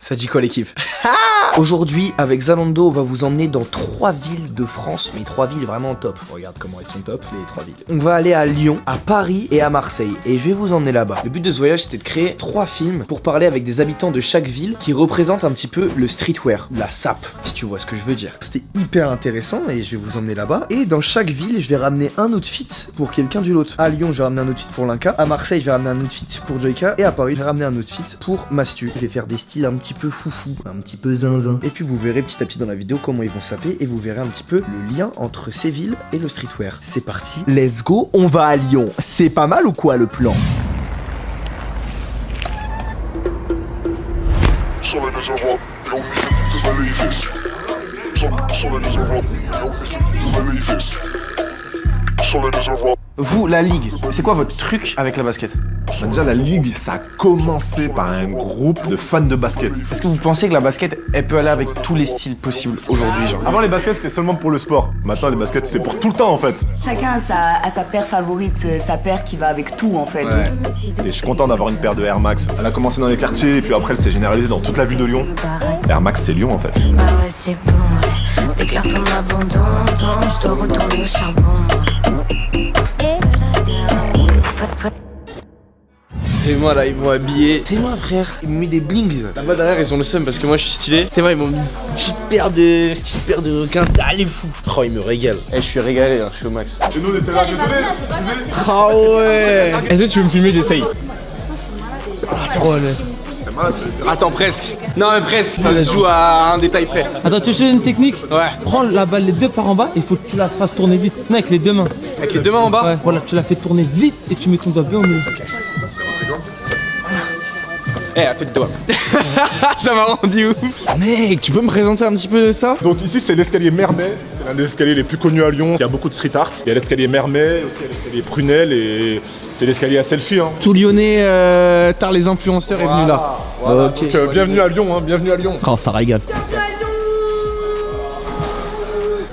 Ça dit quoi l'équipe? Aujourd'hui, avec Zalando, on va vous emmener dans 3 villes de France, mais 3 villes vraiment top. Regarde comment elles sont top, les 3 villes. On va aller à Lyon, à Paris et à Marseille, et je vais vous emmener là-bas. Le but de ce voyage, c'était de créer 3 films pour parler avec des habitants de chaque ville qui représentent un petit peu le streetwear, la SAP, si tu vois ce que je veux dire. C'était hyper intéressant et je vais vous emmener là-bas. Et dans chaque ville, je vais ramener un outfit pour quelqu'un du lot. À Lyon, je vais ramener un outfit pour Linka. À Marseille, je vais ramener un outfit pour Joyka. Et à Paris, je vais ramener un outfit pour Mastu. Je vais faire des styles un petit peu foufou, un petit peu zinzin. Et puis vous verrez petit à petit dans la vidéo comment ils vont saper et vous verrez un petit peu le lien entre ces villes et le streetwear. C'est parti, let's go, on va à Lyon. C'est pas mal ou quoi le plan? Vous, la ligue, c'est quoi votre truc avec la basket? Bah déjà, la ligue, ça a commencé par un groupe de fans de basket. Est-ce que vous pensez que la basket, elle peut aller avec tous les styles possibles aujourd'hui, genre? Avant, les baskets, c'était seulement pour le sport. Maintenant, les baskets, c'est pour tout le temps, en fait. Chacun a sa paire favorite, sa paire qui va avec tout, en fait. Ouais. Et je suis content d'avoir une paire de Air Max. Elle a commencé dans les quartiers, et puis après, elle s'est généralisée dans toute la ville de Lyon. Air Max, c'est Lyon, en fait. Bah ouais, c'est bon, ouais. Déclare ton abandon, je dois retourner au charbon. T'es-moi là, ils m'ont habillé. T'es-moi frère, ils m'ont mis des blings. Là-bas derrière, ils ont le seum parce que moi je suis stylé. T'es-moi, ils m'ont mis une petite paire de requins. Allez fou. Oh, ils me régalent. Eh, je suis régalé, hein, je suis au max. Et nous, on était là, désolé. Ah ouais. Est-ce que tu veux me filmer? J'essaye. Attends, allez. Attends, presque. Non, mais presque. Ça se joue à un détail près. Attends, tu sais une technique? Ouais. Prends la balle les deux par en bas, il faut que tu la fasses tourner vite. Non, avec les deux mains. Avec les deux mains en bas? Ouais, voilà, tu la fais tourner vite et tu mets ton doigt bien au milieu. Ok. Eh, un peu de doigt. Ça m'a rendu ouf. Mec, tu peux me présenter un petit peu ça? Donc ici, c'est l'escalier Mermet. C'est l'un des escaliers les plus connus à Lyon. Il y a beaucoup de street art. Il y a l'escalier Mermet, aussi il y a l'escalier Prunel et c'est l'escalier à selfie. Hein. Tout lyonnais, tard les influenceurs est venu là. Voilà. Ok. Donc bienvenue à Lyon, hein, bienvenue à Lyon. Oh, ça régale.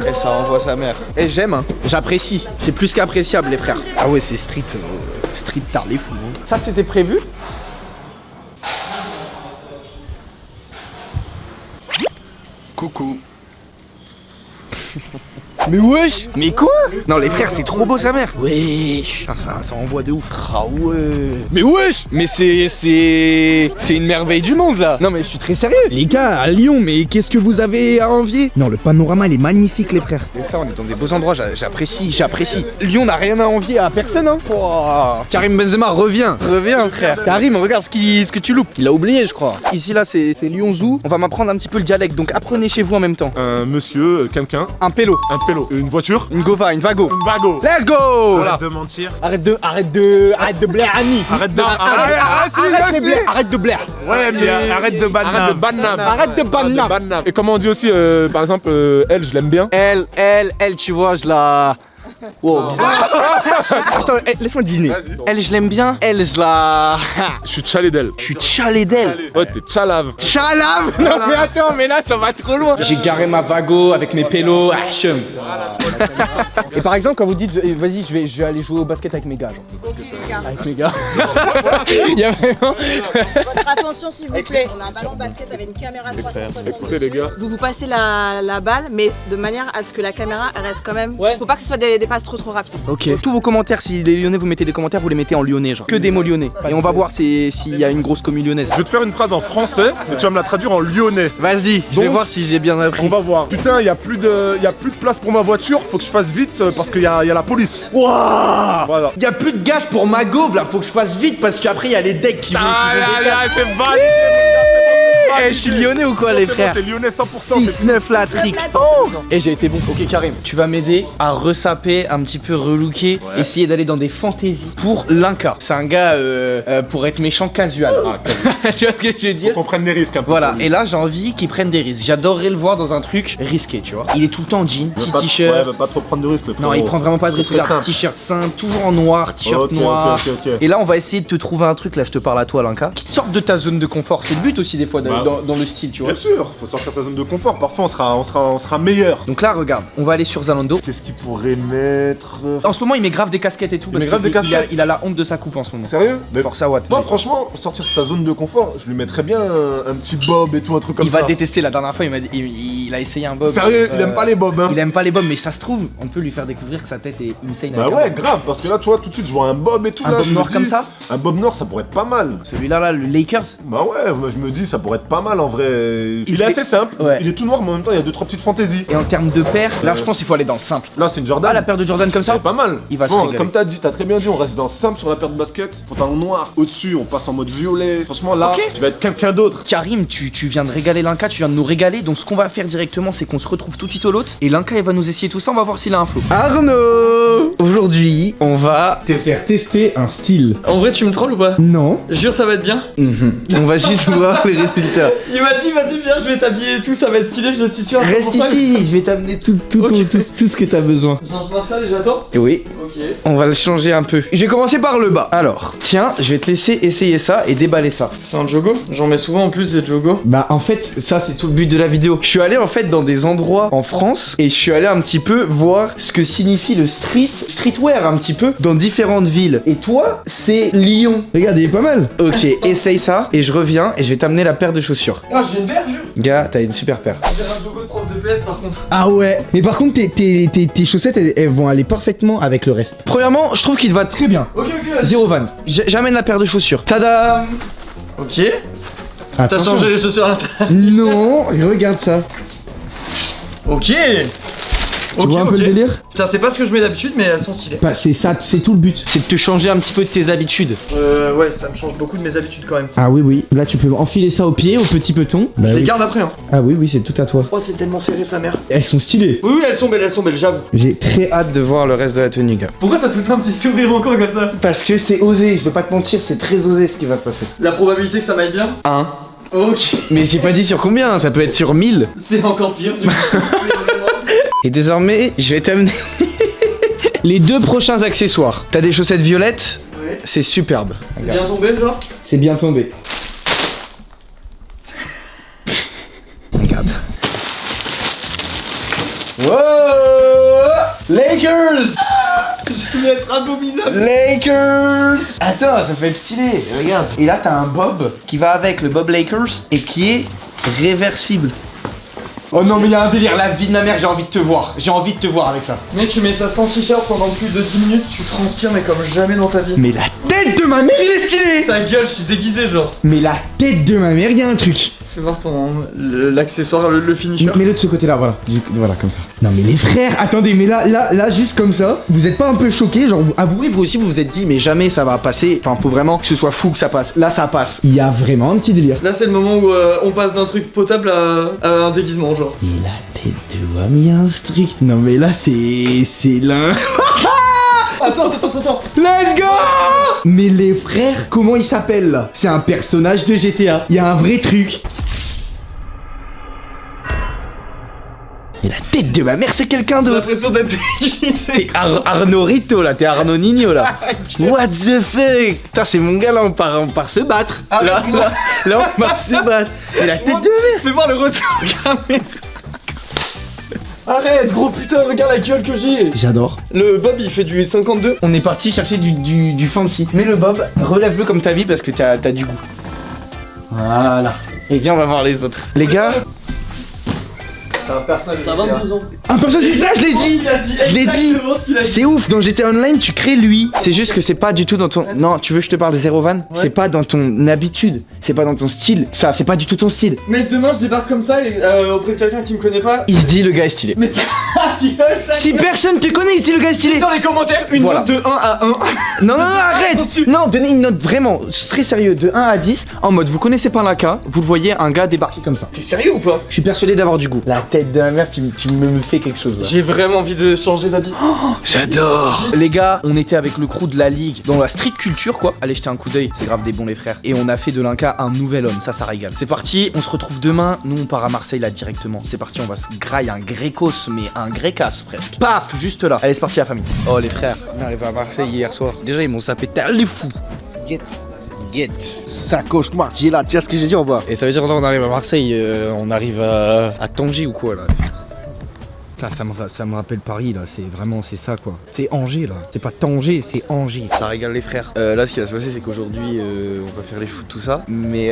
Et ça envoie sa mère. Et j'aime, hein. J'apprécie. C'est plus qu'appréciable, les frères. Ah ouais, c'est street tard les fous. Hein. Ça, c'était prévu? Coucou. Mais wesh! Mais quoi? Non, les frères, c'est trop beau sa mère! Wesh! Putain, ça envoie de ouf! Ah ouais! Mais wesh! Mais c'est une merveille du monde là! Non, mais je suis très sérieux! Les gars, à Lyon, mais qu'est-ce que vous avez à envier? Non, le panorama, il est magnifique, les frères. Les frères, on est dans des beaux endroits, j'apprécie. Lyon n'a rien à envier à personne, hein! Wow. Karim Benzema, reviens, frère! Karim, regarde ce que tu loupes! Il a oublié, je crois! Ici, là, c'est Lyon Zoo. On va m'apprendre un petit peu le dialecte, donc apprenez chez vous en même temps. Un monsieur, quelqu'un. Un pélo. Une voiture. Une Gova, une Vago. Une Vago. Let's go! Voilà. De mentir. Arrête de blaire Annie. Arrête de blaire. Ouais, mais arrête de banab. Arrête de banab. Et comment on dit aussi, par exemple, elle, je l'aime bien. Elle, tu vois, je la... Wow, bizarre. Attends, laisse-moi deviner. Elle, je l'aime bien. Elle, je la... Je suis tchalé d'elle. Je suis tchalé d'elle. Ouais, t'es tchalave. Tchalave. Non mais attends, mais là ça va trop loin. J'ai garé ma Vago avec mes pélos. Hachem. Et par exemple quand vous dites vas-y je vais aller jouer au basket avec mes gars, genre. Avec mes gars. Il y a vraiment... Votre attention s'il vous plaît, on a un ballon de basket avec une caméra 360. Écoutez les gars. Vous passez la balle, mais de manière à ce que la caméra reste quand même. Ouais. Faut pas que ce soit des passes trop rapides. Ok. Tous vos commentaires, si les lyonnais vous mettez des commentaires, vous les mettez en lyonnais, genre. Que des mots lyonnais. Et on va voir s'il y a une grosse commu lyonnaise. Je vais te faire une phrase en français et tu vas me la traduire en lyonnais. Vas-y, je vais Donc, voir si j'ai bien appris. On va voir. Putain, il y a plus de place pour ma voiture. Faut que je fasse vite parce qu'il y a la police. Wouah. Voilà. Y a plus de gage pour ma go, là. Faut que je fasse vite parce qu'après y a les decks qui vont. C'est validé. Eh, je suis lyonnais ou quoi, les frères? T'es lyonnais 100%. 6-9 la trick. Oh. Et j'ai été bon. Ok Karim, tu vas m'aider à ressaper, un petit peu relooker, essayer d'aller dans des fantaisies pour Linka. C'est un gars pour être méchant casual. Tu vois ce que je veux dire? Faut qu'on prenne des risques un peu. Voilà, et là j'ai envie qu'il prenne des risques. J'adorerais le voir dans un truc risqué, tu vois. Il est tout le temps en jean, petit t-shirt. Ouais, va pas trop prendre de risques. Non, il prend vraiment pas de risque. Très Regarde, simple. t-shirt simple, toujours en noir, t-shirt noir. Ok. Et là, on va essayer de te trouver un truc. Là, je te parle à toi, Linka, qui te sorte de ta zone de confort. C'est le but aussi des fois de dans le style, tu vois. Bien sûr, faut sortir de sa zone de confort. Parfois, on sera meilleur. Donc là, regarde, on va aller sur Zalando. Qu'est-ce qu'il pourrait mettre? En ce moment, il met grave des casquettes et tout. Il met grave des casquettes. Il a la honte de sa coupe en ce moment. Sérieux? Mais Force à Watt. moi, franchement, pour sortir de sa zone de confort, je lui mettrais bien un petit bob et tout, un truc comme Il ça. va détester. La dernière fois, il a essayé un bob. Sérieux, il aime pas les bobs, hein. Il aime pas les bobs, mais ça se trouve, on peut lui faire découvrir que sa tête est insane. Bah avec ouais, un bob. grave, parce que là, tu vois, tout de suite, je vois un bob et tout. Un là, bob je me noir dis, comme ça. Un bob noir, ça pourrait être pas mal. Celui-là, là, le Lakers. Bah ouais, moi, je me dis, ça pourrait être pas mal en vrai. Il Il est est- assez simple, Ouais. il est tout noir, mais en même temps, il y a 2-3 petites fantaisies. Et en termes de paire, là, je pense qu'il faut aller dans le simple. Là, c'est une Jordan. Ah, la paire de Jordan comme Ça ça est pas mal. Il va se Bon, régaler. comme t'as dit, t'as très bien dit, on reste dans simple sur la paire de basket. Pantalon noir, au-dessus, on passe en mode violet. Franchement, là, Ok. tu vas être quelqu'un d'autre. Karim, tu viens de régaler l'Inca, tu viens de nous régaler. Donc, ce qu'on va faire directement, c'est qu'on se retrouve tout de suite au lot. Et l'Inca, il va nous essayer tout ça. On va voir s'il a un flow. Arnaud! Aujourd'hui, on va. Te faire tester un style. En vrai, tu me trolles ou pas? Non. Jure, ça va être bien. On va juste voir les résultats. Il m'a dit, vas-y, viens, je vais t'habiller et tout, ça va être stylé, je suis sûr. à Reste 100%. ici, je vais t'amener tout ce que t'as besoin. Genre, je m'installe et j'attends. Oui. Ok. On va le changer un peu. Je vais commencer par le bas. Alors, tiens, je vais te laisser essayer ça et déballer ça. C'est un jogo? J'en mets souvent en plus des jogos. Bah en fait, ça c'est tout le but de la vidéo. Je suis allé en fait dans des endroits en France et je suis allé un petit peu voir ce que signifie le streetwear un petit peu dans différentes villes. Et toi, c'est Lyon. Regarde, il est pas mal. Ok, essaye ça et je reviens et je vais t'amener la paire de chaussures. Ah, j'ai une verre, jure. Gars, t'as une super paire. J'ai un jogo de prof de PS par contre. Ah ouais. Mais par contre, tes chaussettes, elles vont aller parfaitement avec le reste. Premièrement, je trouve qu'il te va très bien. Ok, vas-y. Zéro van. J'amène la paire de chaussures. Tadam. Ok. T'as Attention. changé les chaussures à l'intérieur. Non, regarde ça. Ok. Tu vois un peu le délire? Putain, c'est pas ce que je mets d'habitude, mais elles sont stylées. Bah c'est ça, c'est tout le but. C'est de te changer un petit peu de tes habitudes. Ouais, ça me change beaucoup de mes habitudes quand même. Ah oui, oui. Là, tu peux enfiler ça au pied, au petit peton. Bah, Je les oui. garde après, hein. Ah oui, oui, c'est tout à toi. Oh, c'est tellement serré, sa mère. Elles sont stylées. Oui, elles sont belles, j'avoue. J'ai très hâte. Hâte de voir le reste de la tenue, gars. Pourquoi t'as tout un petit sourire encore comme ça? Parce que c'est osé, je vais pas te mentir, c'est très osé ce qui va se passer. La probabilité que ça m'aille bien? 1. Ok. Mais j'ai pas dit sur combien, ça peut être sur 1000. C'est encore pire, du coup. C'est vraiment... Et désormais, je vais t'amener les 2 prochains accessoires. T'as des chaussettes violettes, Ouais. c'est superbe. C'est bien tombé, genre? C'est bien tombé. Regarde. Wow! Lakers! Je vais être abominable. Lakers! Attends, ça peut être stylé, regarde. Et là, t'as un bob qui va avec le bob Lakers et qui est réversible. Oh non, mais il y a un délire, la vie de ma mère, j'ai envie de te voir. J'ai envie de te voir avec ça. Mec, tu mets ça sans t-shirt pendant plus de 10 minutes, tu transpires, mais comme jamais dans ta vie. Mais la tête de ma mère, il est stylé! Ta gueule, je suis déguisé, genre. Mais la tête de ma mère, il y a un truc. Fais voir l'accessoire, le finisher. Mets-le de ce côté-là, voilà. Voilà, comme ça. Non, mais les frères, attendez, mais là, juste comme ça, vous êtes pas un peu choqués, genre, Avouez, vous aussi, vous vous êtes dit, mais jamais ça va passer. Enfin, faut vraiment que ce soit fou que ça passe. Là, ça passe. il y a vraiment un petit délire. Là, c'est le moment où on passe d'un truc potable à un déguisement, genre. Et la tête de ma mère, il y a un truc. Non, mais là, c'est l'un. Attends. Let's go! Mais les frères, comment il s'appelle là? C'est un personnage de GTA. Il y a un vrai truc. Et la tête de ma mère, c'est quelqu'un J'ai d'autre. l'impression d'être déguisé. T'es Arnaud Rito là, t'es Arnaud Nino là. What the fuck? Putain, c'est mon gars là, on part se battre. Là, on part se battre. Et la tête de ma mère. Fais voir le retour caméra. Arrête, gros putain, regarde la gueule que j'ai. J'adore. Le Bob, il fait du 52. On est parti chercher du fancy. Mais le bob, relève-le comme ta vie parce que t'as du goût. Voilà. Et viens, on va voir les autres. Les gars, C'est un personnage. T'as 22 ans. Un personnage, c'est ça, je l'ai dit! Je l'ai dit! c'est ouf. Dans GTA Online, tu crées lui. C'est juste que c'est pas du tout dans ton. Non, tu veux que je te parle de Zero Van? C'est pas dans ton habitude. C'est pas dans ton style. Ça, c'est pas du tout ton style. Mec, demain, je débarque comme ça et, auprès de quelqu'un qui me connaît pas. Il se dit, le gars est stylé. Mais ta gueule, ta Si gueule. personne te connaît, il se dit, le gars est stylé. Dans les commentaires, une Voilà. note de 1 à 1. Non, arrête! Au-dessus. Non, donnez une note vraiment très sérieux de 1 à 10 en mode vous connaissez pas l'Inca, vous le voyez un gars débarquer comme ça. T'es sérieux ou pas? Je suis persuadé d'avoir du goût. La tête de la mère, tu me fais quelque chose là. J'ai vraiment envie de changer d'habit. J'adore! Les gars, on était avec le crew de la ligue dans la street culture quoi. Allez jeter un coup d'œil, c'est grave des bons les frères. Et on a fait de l'Inca un nouvel homme, ça régale. C'est parti, on se retrouve demain. Nous on part à Marseille là directement. C'est parti, on va se grailler un grécos, mais un grécas presque. Paf, juste là. Allez, c'est parti la famille. Oh les frères, on est arrivé à Marseille hier soir. Déjà ils m'ont sapé tel les fous. baguette, sacoche margiela, tu vois ce que j'ai dit en bas. Et ça veut dire que là on arrive à Marseille, on arrive à Tanger ou quoi là? Là, ça me rappelle Paris là, c'est ça quoi. C'est Angers là, c'est pas Tanger, c'est Angers. Ça régale les frères. Là ce qui va se passer c'est qu'aujourd'hui on va faire les shoots tout ça. Mais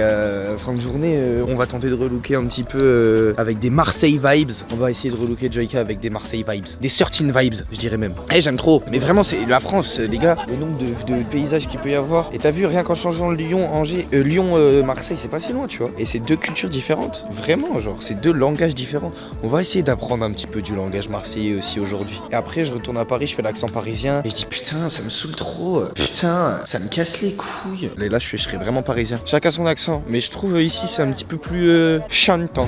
fin de journée on va tenter de relooker un petit peu avec des Marseille vibes. On va essayer de relooker Joyka avec des Marseille vibes. Des 13 vibes je dirais même. Eh j'aime trop. Mais vraiment c'est la France les gars. Le nombre de paysages qu'il peut y avoir. Et t'as vu rien qu'en changeant Marseille c'est pas si loin tu vois. Et c'est deux cultures différentes. Vraiment genre c'est deux langages différents. On va essayer d'apprendre un petit peu du langage marseillais aussi aujourd'hui. Et après je retourne à Paris, je fais l'accent parisien et je dis putain ça me saoule trop, putain ça me casse les couilles. Et là je serai vraiment parisien. Chacun son accent, mais je trouve ici c'est un petit peu plus chantant.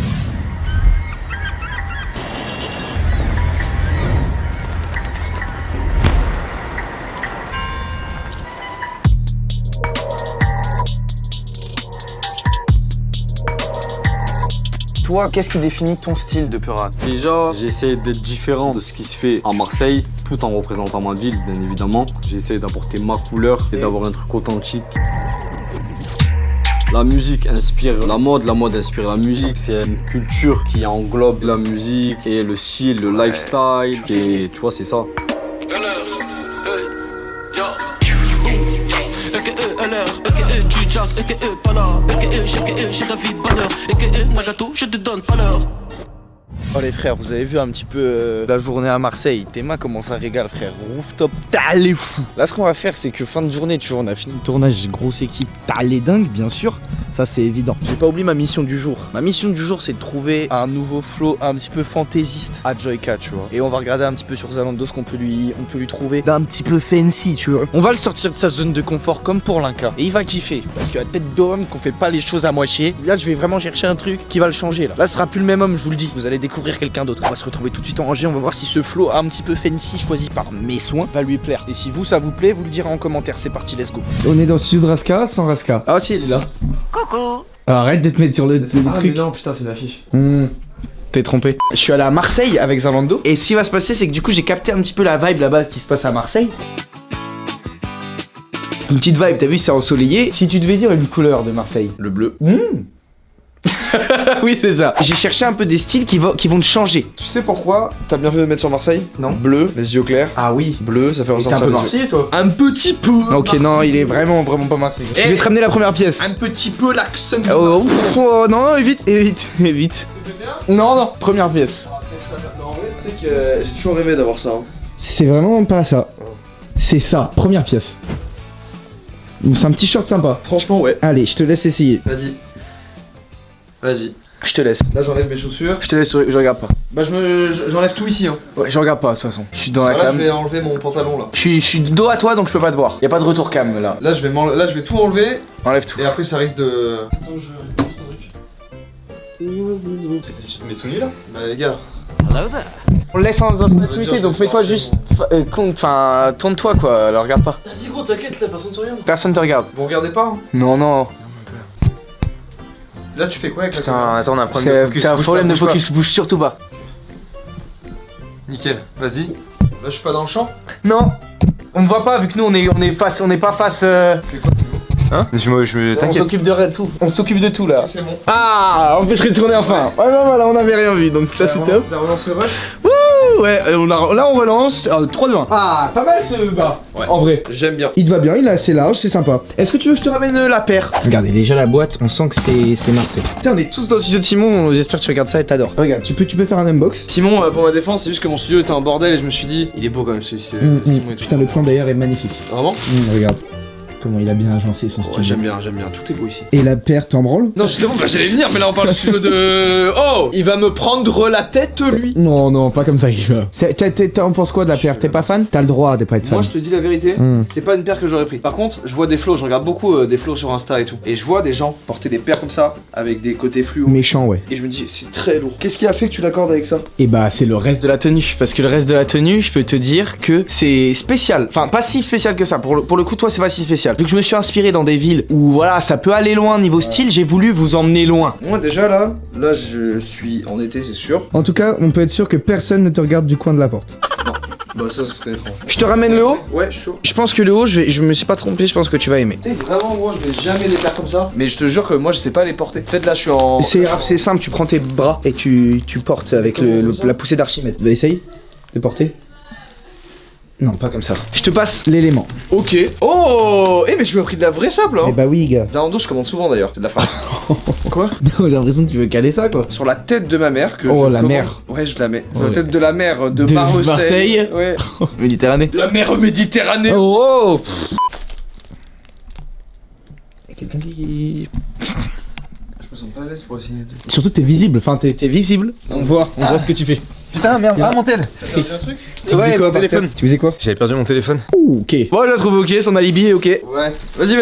Toi, qu'est-ce qui définit ton style de Peura? Déjà, j'essaie d'être différent de ce qui se fait à Marseille, tout en représentant ma ville, bien évidemment. J'essaie d'apporter ma couleur et d'avoir un truc authentique. La musique inspire la mode inspire la musique. C'est une culture qui englobe la musique et le style, le lifestyle. Et tu vois, c'est ça. Oh les frères, vous avez vu un petit peu la journée à Marseille. Tes mains comment ça régale frère. Rooftop, t'as les fous. Là ce qu'on va faire c'est que fin de journée, tu vois, on a fini le tournage, grosse équipe, t'as les dingues bien sûr. Ça c'est évident. J'ai pas oublié ma mission du jour. Ma mission du jour c'est de trouver un nouveau flow un petit peu fantaisiste à Joyka, tu vois. Et on va regarder un petit peu sur Zalando ce qu'on peut lui trouver d'un petit peu fancy, tu vois. On va le sortir de sa zone de confort comme pour l'Inca. Et il va kiffer. Parce qu'il y a tête d'homme qu'on fait pas les choses à moitié. Là je vais vraiment chercher un truc qui va le changer là. Là ce sera plus le même homme, je vous le dis. Vous allez découvrir quelqu'un d'autre. On va se retrouver tout de suite en Angers. On va voir si ce flow un petit peu fancy choisi par mes soins va lui plaire. Et si vous ça vous plaît, vous le direz en commentaire. C'est parti, let's go. On est dans Sud Raska, sans Raska. Ah si, il est là. Coucou. Arrête de te mettre sur le truc. Mais non, putain, c'est l'affiche. T'es trompé. Je suis allé à Marseille avec Zalando. Et ce qui va se passer, c'est que du coup, j'ai capté un petit peu la vibe là-bas qui se passe à Marseille. Une petite vibe, t'as vu, c'est ensoleillé. Si tu devais dire une couleur de Marseille, le bleu. Oui, c'est ça. J'ai cherché un peu des styles qui vont te changer. Tu sais pourquoi t'as bien fait de mettre sur Marseille? Non. Bleu, les yeux clairs. Ah oui. Bleu, ça fait T'es un peu Marseillais, toi? Un petit peu. Ok, non, il est vraiment pas Marseillais. Je vais te ramener la première pièce. Un petit peu l'accent. Oh, non, évite. Non, première pièce. En vrai, tu sais que j'ai toujours rêvé d'avoir ça. C'est vraiment pas ça. C'est ça, première pièce. C'est un petit short sympa. Franchement, ouais. Allez, je te laisse essayer. Vas-y. Je te laisse. Là, j'enlève mes chaussures. Je te laisse, je regarde pas. Bah, j'enlève tout ici, hein. Ouais, je regarde pas de toute façon. Je suis dans la Là, cam. je vais enlever mon pantalon, là. Je suis de dos à toi donc je peux pas te voir. Y a pas de retour cam là. Là, je vais tout enlever. Enlève tout. Et après, ça risque de. Mais tout nu là? Bah, les gars. On le laisse en intimité donc mets-toi juste. Enfin, tourne-toi quoi, alors regarde pas. Vas-y, gros, t'inquiète, là, personne te regarde. Personne te regarde. Vous regardez pas, hein? Non. Là, tu fais quoi avec la Putain, caméra? attends, on a un problème de focus. C'est un problème de focus, bouge surtout pas. Nickel, vas-y. Là, je suis pas dans le champ? Non, on ne voit pas vu que nous on est pas face. Fais quoi, Hein? On s'occupe de tout. On s'occupe de tout là. c'est bon. Ah, on peut se retourner enfin. Ouais, bah voilà, on avait rien vu donc ça c'est top. On relance le rush. Ouais, là on relance. 3, 2, 1. Ah, pas mal ce bas. Ouais. En vrai. J'aime bien. Il te va bien, il est assez large, c'est sympa. Est-ce que tu veux que je te ramène la paire? Regardez déjà la boîte, on sent que c'est Marseille. Putain, on est tous dans le studio de Simon, j'espère que tu regardes ça et t'adores. Regarde, tu peux faire un unbox. Simon, pour ma défense, c'est juste que mon studio était un bordel et je me suis dit, il est beau quand même celui-ci. Simon et tout. Putain, le plan d'ailleurs est magnifique. Vraiment? Regarde. Comment il a bien agencé son studio. Ouais, j'aime bien, tout est beau ici. Et la paire t'en branle? Non, justement, bah j'allais venir, mais là on parle du studio de. Oh! Il va me prendre la tête, lui! Non, pas comme ça, il va. T'en penses quoi de la paire? T'es pas fan? T'as le droit de pas être fan. Moi, je te dis la vérité, c'est pas une paire que j'aurais pris. Par contre, je vois des flows, je regarde beaucoup des flows sur Insta et tout. Et je vois des gens porter des paires comme ça, avec des côtés fluo. Méchant, ouais. Et je me dis, c'est très lourd. Qu'est-ce qui a fait que tu l'accordes avec ça? Et bah c'est le reste de la tenue, parce que le reste de la tenue, je peux te dire que c'est spécial. Enfin, pas si spécial que ça. Pour le coup, toi, c'est pas si spécial. Vu que je me suis inspiré dans des villes où voilà, ça peut aller loin niveau style, j'ai voulu vous emmener loin. Moi déjà là je suis en été, c'est sûr. En tout cas, on peut être sûr que personne ne te regarde du coin de la porte. Bah ça serait étrange. Je te ramène le haut. Ouais, je suis chaud. Je pense que le haut, je me suis pas trompé, je pense que tu vas aimer. Tu sais, vraiment, moi, je vais jamais les faire comme ça. Mais je te jure que moi, je sais pas les porter. En fait, là, je suis en. C'est simple, tu prends tes bras et tu portes avec la poussée d'Archimède. Essaye de porter. Non, pas comme ça. Je te passe l'élément. Ok. Oh, mais je me pris de la vraie sable, hein. Eh bah oui, gars. Zalando, je commande souvent d'ailleurs. C'est de la frappe. Quoi? J'ai l'impression que tu veux caler ça, quoi. Sur la tête de ma mère que Oh, je la commande. mer. Ouais, je la mets. Sur Ouais. la tête de la mer de De Marseille. Marseille. Ouais. Méditerranée. La mer Méditerranée. Oh, Y'a quelqu'un qui... Je me sens pas à l'aise pour essayer de. Surtout t'es visible, enfin t'es visible. On voit ce que tu fais. Putain, merde, ah mon tel. T'as perdu un truc? Tu faisais quoi, mon téléphone. par terre Tu faisais quoi? J'avais perdu mon téléphone. Ouh, ok. Bon, je la trouve ok, son alibi est ok. Ouais. Vas-y.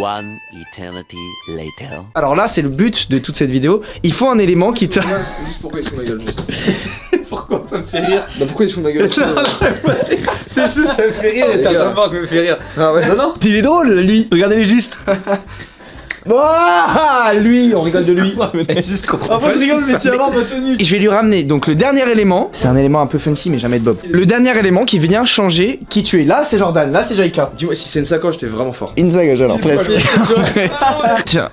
One eternity later. Alors là, c'est le but de toute cette vidéo. Il faut un élément qui te... Juste pourquoi il se fout de ma gueule, juste. Pourquoi ça me fait rire? Bah pourquoi il se fout de ma gueule? C'est juste, ça me fait rire et t'as vraiment que me fait rire. Ah ouais. Non. Il est drôle, lui. Regardez-les juste. Ah, lui, on rigole de lui. Juste comprends pas. mais tu vas voir ma tenue. Et je vais lui ramener donc le dernier élément. C'est un élément un peu fancy, mais jamais de Bob. Le dernier élément qui vient changer qui tu es. Là, c'est Jordan. Là, c'est Jaika. Dis-moi si c'est une sacoche, t'es vraiment fort. Une sacoche alors, presque. Tiens,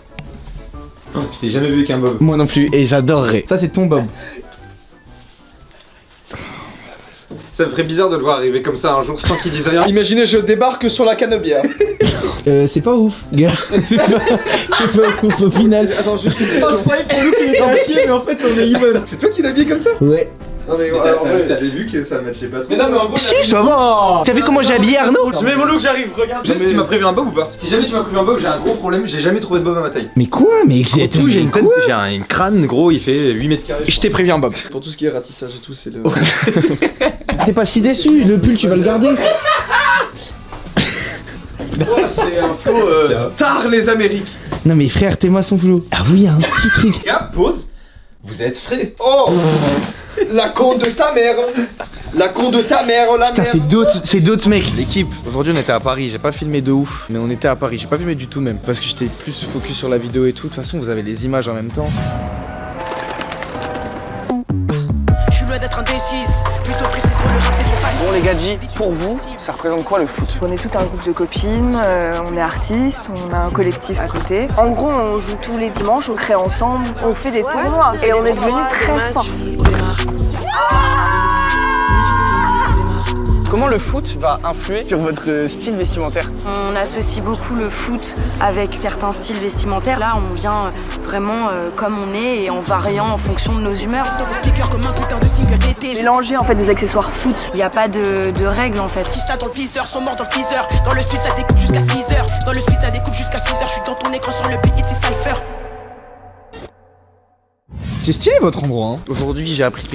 Je t'ai jamais vu avec un bob. moi non plus. Et j'adorerais. Ça, c'est ton Bob. Ça me ferait bizarre de le voir arriver comme ça un jour sans qu'il dise rien. Imaginez, je débarque sur la canebière. C'est pas ouf, gars. C'est pas ouf au final. Attends, juste une question. Je croyais pour nous qu'il était à chier, mais en fait, on est even. C'est toi qui l'as habillé comme ça? Ouais. Non mais en vrai. T'avais vu que ça matchait pas trop. Mais non mais en gros. Si, ça va. T'as vu comment j'ai habillé Arnaud? Je mets mon look, j'arrive, regarde. Juste, mais- tu m'as prévu un bob ou pas? Si jamais tu m'as prévu un bob, j'ai un gros problème, j'ai jamais trouvé de bob à ma taille. Mais quoi? Mais j'ai Tout, j'ai une tête, j'ai un crâne gros, il fait 8 mètres carrés. Je t'ai prévu un Bob. Pour tout ce qui est ratissage et tout, c'est le. T'es pas si déçu, le pull tu vas le garder. C'est un flow. Tard les Amériques. Non mais frère, t'es-moi son flou. Ah oui, un petit truc. Gars, pause. Vous êtes frais. Oh, la con de ta mère. La con de ta mère, la Putain, mère. c'est d'autres mecs. L'équipe, aujourd'hui on était à Paris, j'ai pas filmé de ouf, mais on était à Paris, j'ai pas filmé du tout même, parce que j'étais plus focus sur la vidéo et tout, de toute façon vous avez les images en même temps. Je suis loin d'être indécise, plutôt précise pour le rap, c'est trop facile. Bon les gadgets, pour vous, ça représente quoi le foot? On est tout un groupe de copines, on est artistes, on a un collectif à côté. En gros, on joue tous les dimanches, on crée ensemble, on fait des tournois et on est devenus très forts. Comment le foot va influer sur votre style vestimentaire? On associe beaucoup le foot avec certains styles vestimentaires. Là, on vient vraiment comme on est et en variant en fonction de nos humeurs. Comme un putain de single d'été. Mélanger en fait des accessoires foot, il n'y a pas de règles en fait. Si ça dans le viseur, sont morts dans le freezer. Dans le street, ça découpe jusqu'à 6h. Dans le street, ça découpe jusqu'à 6h. Je suis dans ton écran sur le beat, c'est Cypher. C'est stylé votre endroit, hein. Aujourd'hui j'ai appris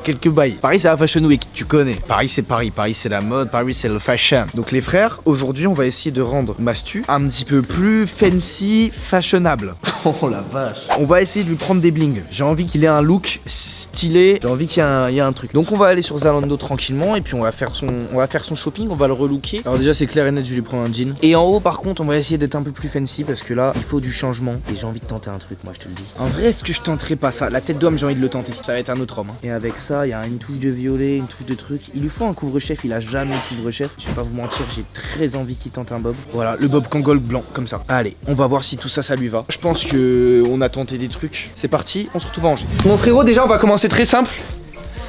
quelques bails. Paris c'est la Fashion Week, tu connais. Paris c'est Paris, Paris c'est la mode, Paris c'est le fashion. Donc les frères, aujourd'hui on va essayer de rendre Mastu un petit peu plus fancy, fashionable. Oh la vache. On va essayer de lui prendre des blings. J'ai envie qu'il ait un look stylé, j'ai envie qu'il y ait un truc. Donc on va aller sur Zalando tranquillement et puis on va faire son shopping, on va le relooker. Alors déjà c'est clair et net, je vais lui prendre un jean. Et en haut par contre on va essayer d'être un peu plus fancy parce que là il faut du changement et j'ai envie de tenter un truc, moi je te le dis. En vrai, est-ce que je tenterai pas ça? La tête d'homme, j'ai envie de le tenter. Ça va être un autre homme, hein. Et avec ça, il y a une touche de violet, une touche de truc. Il lui faut un couvre-chef, il a jamais de couvre-chef. Je vais pas vous mentir, j'ai très envie qu'il tente un bob. Voilà, le bob Kangol blanc, comme ça. Allez, on va voir si tout ça, ça lui va. Je pense que on a tenté des trucs. C'est parti, on se retrouve à Angers. Mon frérot, déjà, on va commencer très simple.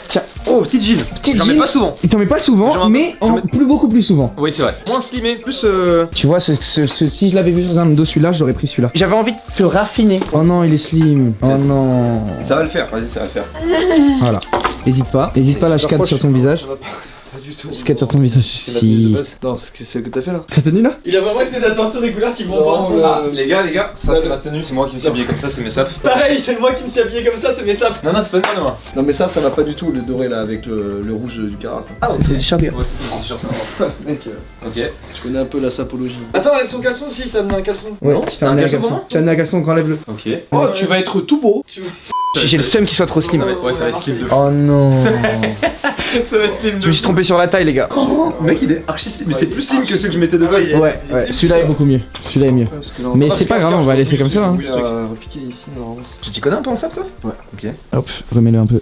Tiens, Oh, petite Gilles. petite J'en mets jean. pas souvent. Il t'en met pas souvent, mais beaucoup plus souvent. Oui, c'est vrai. Moins slimé, plus. Tu vois, si je l'avais vu sur Zalando celui-là, j'aurais pris celui-là. J'avais envie de te raffiner. Oh non, il est slim. Oh non. Ça va le faire, vas-y, ça va le faire. Voilà. Hésite pas, là, je cadre sur ton visage. Pas du tout. Je cadre sur ton visage. C'est la tenue de base. Non, c'est celle que t'as fait là. Cette tenue là? Il a vraiment essayé d'assortir des couleurs qui vont pas Ah, ensemble. les gars, ça c'est ma tenue, c'est moi qui me suis habillé comme ça, c'est mes sapes. Pareil, c'est moi qui me suis habillé comme ça, c'est mes sapes. Non, c'est pas de moi. Non, mais ça va pas du tout, le doré là avec le rouge du karat. Ah, c'est le t-shirt, gars. Ouais, c'est le t-shirt. Mec, Ok. tu connais un peu la sapologie. Attends, enlève ton caleçon aussi, t'as amené un caleçon. Ouais, Non, je t'ai amené un caleçon caleçon. pour moi Je t'ai amené un caleçon, enlève-le. Ok. Oh, tu vas être tout beau. J'ai le seum qu'il soit trop slim. Ouais, ça va être slim de fou. Oh non. Ça va être slim de Je me suis trompé sur la taille, les gars. Mec, il est archi slim, mais c'est plus slim que ceux que je mettais de base. Ouais, celui-là est beaucoup mieux. Celui-là est mieux. Mais c'est pas grave, on va laisser comme ça. Hein. Il a repiqué ici, normalement. Tu t'y connais un peu en sap, toi? Ouais. Ok. Hop, remets-le un peu.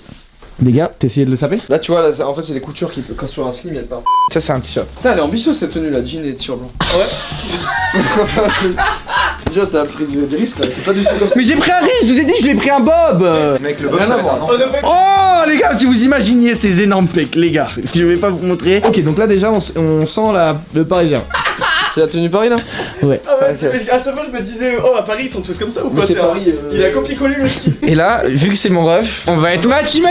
Les gars, t'as essayé de le saper? Là, tu vois, là, en fait, c'est les coutures qui, quand sur un slim, elles partent. Ça, c'est un t-shirt. Putain, elle est ambitieuse cette tenue là, jean et t-shirt blanc. Ouais. Déjà, t'as pris des risques là, c'est pas du tout comme ça. Mais j'ai pris un risque, je vous ai dit, je l'ai pris un bob. Mec, le bob, Rien ça à va être voir. un enfer. Oh les gars, si vous imaginiez ces énormes pecs, les gars, ce que je vais pas vous montrer. Ok, donc là déjà on sent le parisien. C'est la tenue Paris là? Ouais. Ah ouais, Parce qu'à chaque fois je me disais, oh à Paris ils sont tous comme ça ou Mais quoi? c'est Paris. Il a copié-collé le style. Et là, vu que c'est mon ref, on va être Machi.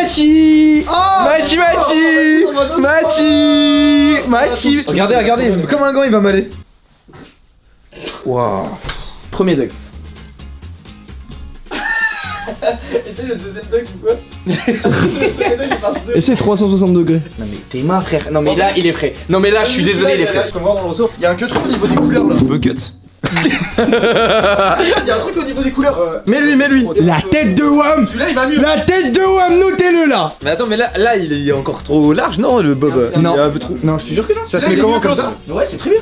Machi. Regardez, regardez, comme un gant il va m'aller. Waouh. Premier degré. Essaye le deuxième dog ou quoi? Le premier dog il part seul. Et c'est 360 degrés. Non mais t'es main frère. Non mais là il est prêt. Non mais là je suis désolé les frères. Comme voir dans le retour, il y a un que trop au niveau des couleurs là. Peu cut. Il y a un truc au niveau des couleurs. Mais lui. La tête de Wham. Celui-là il va mieux. La tête de Wham, notez-le là. Mais attends, mais là il est encore trop large, non, le bob? Non. Il est un peu trop. Non, je te jure que non. Ça se met comment comme ça? Ouais, c'est très bien.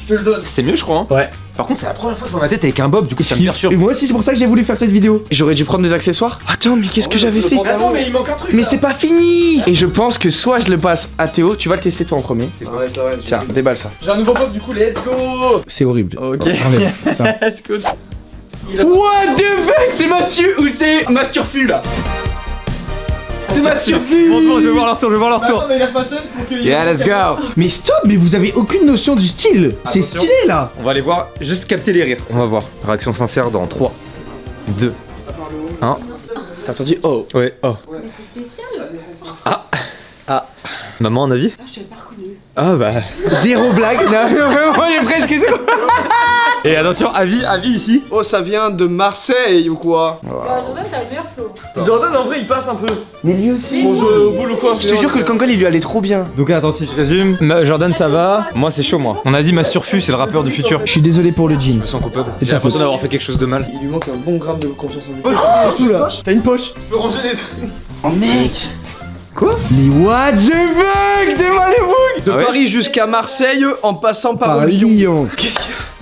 Je te le donne. C'est mieux, je crois. Hein. Ouais. Par contre, c'est la première fois que je vois ma tête avec un bob, du coup, ça me perturbe. Et moi aussi, c'est pour ça que j'ai voulu faire cette vidéo. J'aurais dû prendre des accessoires. Attends mais qu'est-ce que j'avais fait? Attends, mais il manque un truc. Mais c'est pas fini. Et je pense que soit je le passe à Théo, tu vas le tester toi en premier. C'est vrai, c'est vrai. Tiens, déballe ça. J'ai un nouveau pop du coup, let's go. C'est horrible. Ok. Enlève ça. What the fuck? C'est Mastu ou c'est Masturfu là? C'est Masturfu. Montre-moi, je veux voir leur tour, Attends, mais il a pas de chance pour qu'il. Yeah, let's go. Mais stop, mais vous avez aucune notion du style. C'est Attention. stylé là. On va aller voir, juste capter les rires. On va voir. Réaction sincère dans 3, 2, 1. T'as entendu? Oh. Ouais, oh. Ah. Maman, un avis? Ah, je t'avais pas reconnu. Ah bah. Zéro blague. Non, vraiment, il est presque zéro. Et attention, avis ici. Oh, ça vient de Marseille ou quoi? Jordan, t'as le meilleur flow. Jordan, en vrai, il passe un peu. Mais lui aussi. Bon, je boule ou quoi? Je te jure que le Kangol il lui allait trop bien. Donc attends, si je résume, Jordan ça va, moi c'est chaud moi. On a dit Masturfu, c'est le rappeur du futur. Je suis désolé pour le jean. Je me sens coupable. C'est J'ai ta l'impression faute. d'avoir fait quelque chose de mal. Il lui manque un bon gramme de confiance en lui. T'as une poche. Je peux ranger les trucs. Oh mec. Mais what the fuck? Démolez-vous. De Ah ouais Paris jusqu'à Marseille en passant par Par Lyon. Lyon.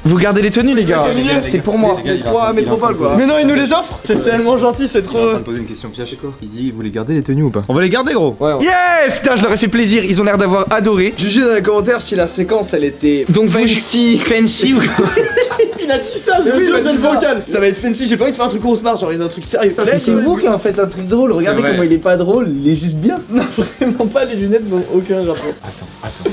Vous gardez les tenues les gars. C'est pour moi. Les trois métropoles quoi. Mais non, il nous les offre. C'est tellement gentil, c'est trop. On va me poser une question piège chez quoi? Il dit, vous voulez garder les tenues ou pas? On va les garder gros. Ouais, ouais. Yes. Putain, je leur ai fait plaisir. Ils ont l'air d'avoir adoré. Jugez dans les commentaires si la séquence elle était. Donc vous fancy. fancy. Il a dit ça, j'ai vu le vocal. Ça va être fancy, j'ai pas envie de faire un truc où on se marre, genre il y a un truc sérieux. Mais c'est vous qui en faites un truc drôle. Regardez vrai. comment il est pas drôle, il est juste bien. Non, vraiment pas, les lunettes n'ont aucun rapport. Attends.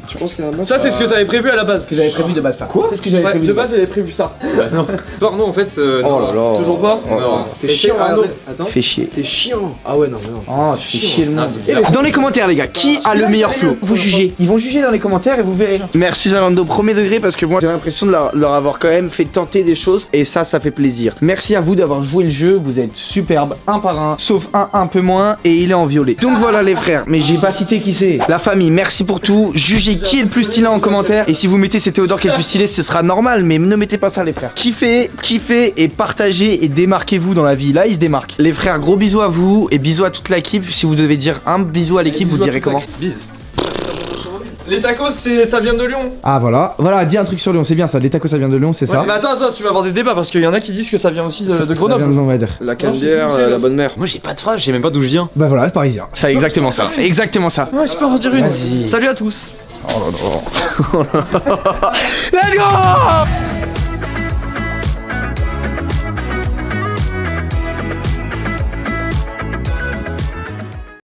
Tu penses qu'il y a un Ça, c'est ce que t'avais prévu à la base. Ce que j'avais prévu de base ça. Quoi? Qu'est-ce que j'avais Ouais, prévu de base, j'avais prévu ça. Non. Toi non en fait. Oh là là. Toujours pas? Non. T'es chiant, Arnaud. Attends. Fais chier. T'es chiant. Ah ouais, non, mais non. Oh, tu fais chier le monde. c'est bizarre. Dans les commentaires les gars, qui a le meilleur flow? Vous jugez. Ils vont juger dans les commentaires et vous verrez. Merci Zalando, premier degré parce que moi j'ai l'impression de leur avoir quand même fait tenter des choses et ça fait plaisir. Merci à vous d'avoir joué le jeu, vous êtes superbes, un par un, sauf un peu moins. Et il est en violet. Donc voilà les frères, mais j'ai pas cité qui c'est. La famille, merci pour tout. Jugez qui est le plus stylé en commentaire. Et si vous mettez c'est Théodore qui est le plus stylé, ce sera normal, mais ne mettez pas ça les frères. Kiffez et partagez et démarquez-vous dans la vie. Là il se démarque. Les frères, gros bisous à vous et bisous à toute l'équipe. Si vous devez dire un bisou à l'équipe, vous direz comment? Bise. Les tacos, ça vient de Lyon. Ah voilà, dis un truc sur Lyon, c'est bien ça, les tacos ça vient de Lyon, c'est ça. Mais attends, tu vas avoir des débats parce qu'il y en a qui disent que ça vient aussi de Ça Grenoble. vient de on va dire. La candière, la bonne mère. Moi j'ai pas de phrase, je sais même pas d'où je viens. Bah voilà, parisien. Ça exactement ça. Exactement ça. Ouais, je peux en dire une. Vas-y. Salut à tous. Let's go.